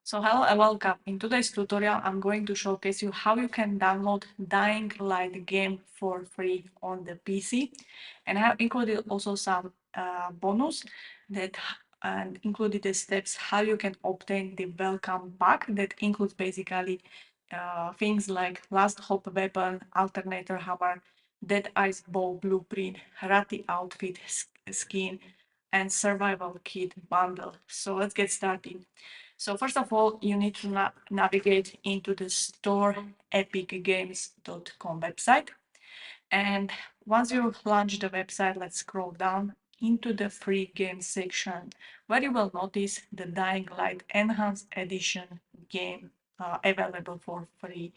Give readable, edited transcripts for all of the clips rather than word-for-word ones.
So hello and welcome. In today's tutorial, I'm going to showcase you how you can download Dying Light game for free on the PC. And I have included also some bonus that and included the steps how you can obtain the welcome pack that includes basically things like Last Hope Weapon, Alternator Hammer, Dead Ice Bow Blueprint, Ratty Outfit Skin, and Survival Kit bundle. So let's get started. So first of all, you need to navigate into the store epicgames.com website. And once you launch the website, let's scroll down into the free games section where you will notice the Dying Light Enhanced Edition game available for free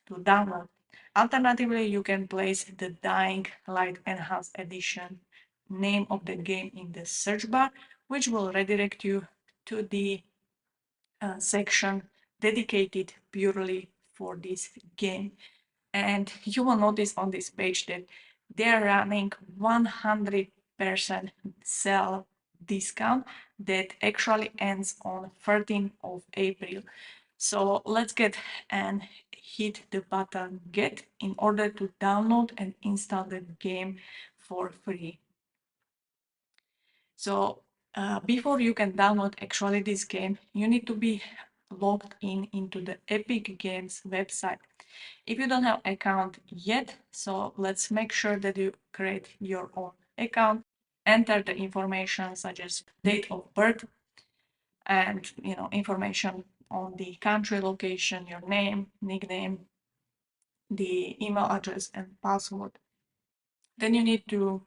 to download. Alternatively, you can place the Dying Light Enhanced Edition name of the game in the search bar, which will redirect you to the section dedicated purely for this game. And you will notice on this page that they're running 100% sale discount that actually ends on 13th of April. So let's get and hit the button get in order to download and install the game for free. So before you can download actually this game, you need to be logged in into the Epic Games website. If you don't have account yet, so let's make sure that you create your own account, enter the information such as date of birth and information on the country location, your name, nickname, the email address and password. Then you need to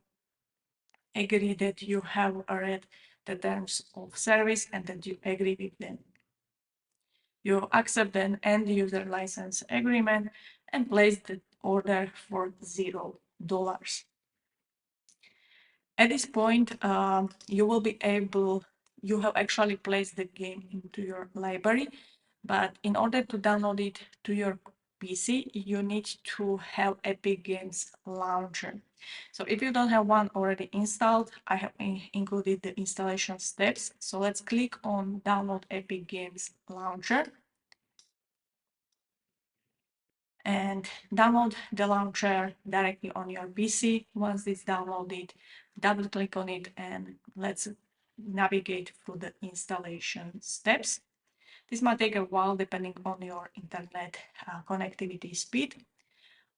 agree that you have read the terms of service and that you agree with them. You accept an end user license agreement and place the order for $0. At this point, you will be able, you have actually placed the game into your library, but in order to download it to your PC, you need to have Epic Games Launcher. So if you don't have one already installed, I have included the installation steps. So let's click on Download Epic Games Launcher and download the launcher directly on your PC. Once it's downloaded, double click on it and let's navigate through the installation steps. This might take a while depending on your internet connectivity speed.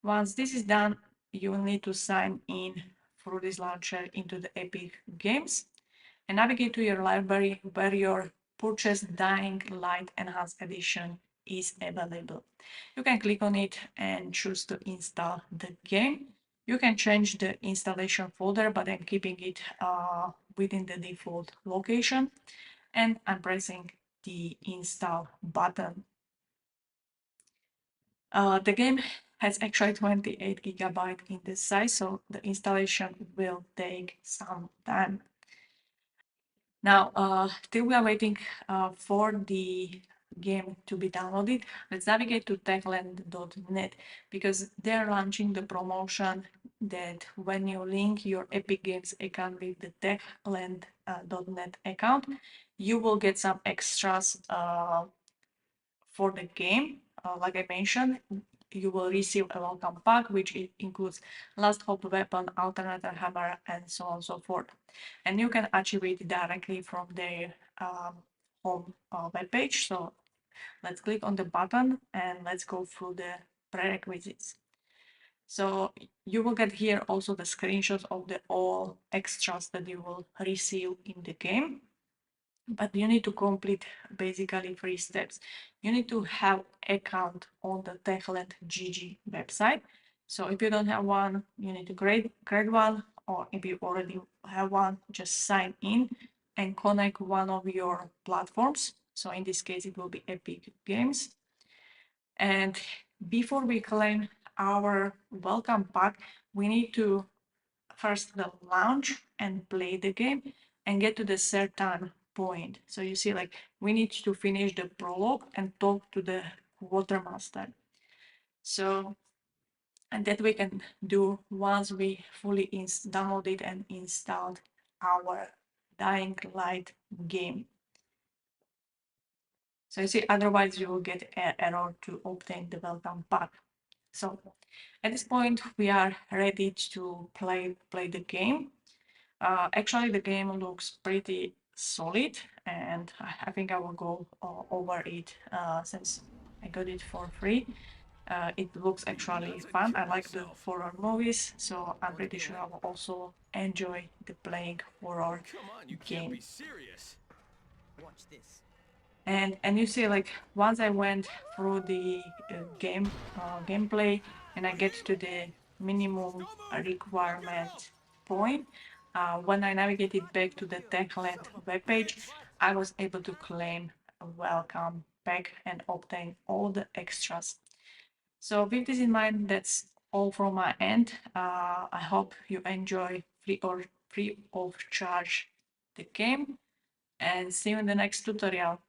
Once this is done, you will need to sign in through this launcher into the Epic Games and navigate to your library where your purchased Dying Light Enhanced Edition is available. You can click on it and choose to install the game. You can change the installation folder, but I'm keeping it within the default location. And I'm pressing the install button. The game has actually 28 gigabyte in this size, so the installation will take some time. Now, till we are waiting for the game to be downloaded, let's navigate to techland.net because they're launching the promotion that when you link your Epic Games account with the techland.net account, you will get some extras for the game. Like I mentioned, you will receive a welcome pack, which includes Last Hope Weapon, Alternator Hammer, and so on and so forth. And you can achieve it directly from their home webpage. So let's click on the button and let's go through the prerequisites. So you will get here also the screenshots of the all extras that you will receive in the game. But you need to complete basically 3 steps. You need to have account on the TechLand GG website. So if you don't have one, you need to create one, or if you already have one, just sign in and connect one of your platforms. So in this case, it will be Epic Games. And before we claim our welcome pack, we need to first launch and play the game and get to the certain point. So you see, like, we need to finish the prologue and talk to the quartermaster. So, and that we can do once we fully downloaded and installed our Dying Light game. So you see, otherwise you will get an error to obtain the welcome pack. So at this point, we are ready to play the game. Actually, the game looks pretty solid, and I think I will go over it since I got it for free. It looks actually fun. I like the horror movies, so I'm pretty sure I will also enjoy the playing horror game. Watch this. And you see, like, once I went through the gameplay and I get to the minimum requirement point, when I navigated back to the TechLand webpage, I was able to claim a welcome pack and obtain all the extras. So with this in mind, that's all from my end. I hope you enjoy free of charge the game, and see you in the next tutorial.